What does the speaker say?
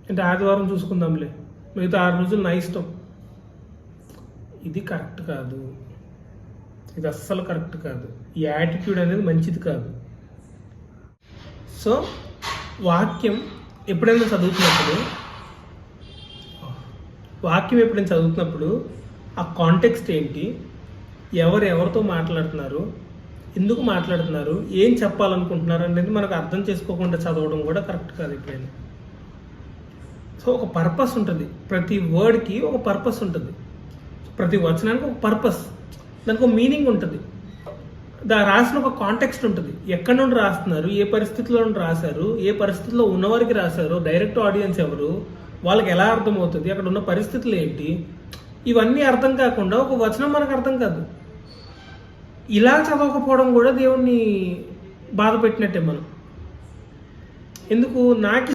అంటే ఆదివారం చూసుకుందాంలే, మిగతా 6 రోజులు నా ఇష్టం. ఇది కరెక్ట్ కాదు, ఇది అస్సలు కరెక్ట్ కాదు. ఈ యాటిట్యూడ్ అనేది మంచిది కాదు. సో వాక్యం ఎప్పుడైనా చదువుతున్నప్పుడు ఆ కాంటెక్స్ట్ ఏంటి, ఎవరితో మాట్లాడుతున్నారు, ఎందుకు మాట్లాడుతున్నారు, ఏం చెప్పాలనుకుంటున్నారు అనేది మనకు అర్థం చేసుకోకుండా చదవడం కూడా కరెక్ట్ కాదు ఎప్పుడైనా. సో ఒక పర్పస్ ఉంటుంది, ప్రతి వర్డ్కి ఒక పర్పస్ ఉంటుంది, ప్రతి వచనానికి ఒక పర్పస్, దానికి ఒక మీనింగ్ ఉంటుంది, రాసిన ఒక కాంటెక్స్ట్ ఉంటుంది. ఎక్కడి నుండి రాస్తున్నారు, ఏ పరిస్థితిలో నుండి రాశారు, ఏ పరిస్థితిలో ఉన్నవారికి రాశారు, డైరెక్ట్ ఆడియన్స్ ఎవరు, వాళ్ళకి ఎలా అర్థమవుతుంది, అక్కడ ఉన్న పరిస్థితులు ఏంటి, ఇవన్నీ అర్థం కాకుండా ఒక వచనం మనకు అర్థం కాదు. ఇలా చదవకపోవడం కూడా దేవుణ్ణి బాధ పెట్టినట్టే మనం. ఎందుకు నాకు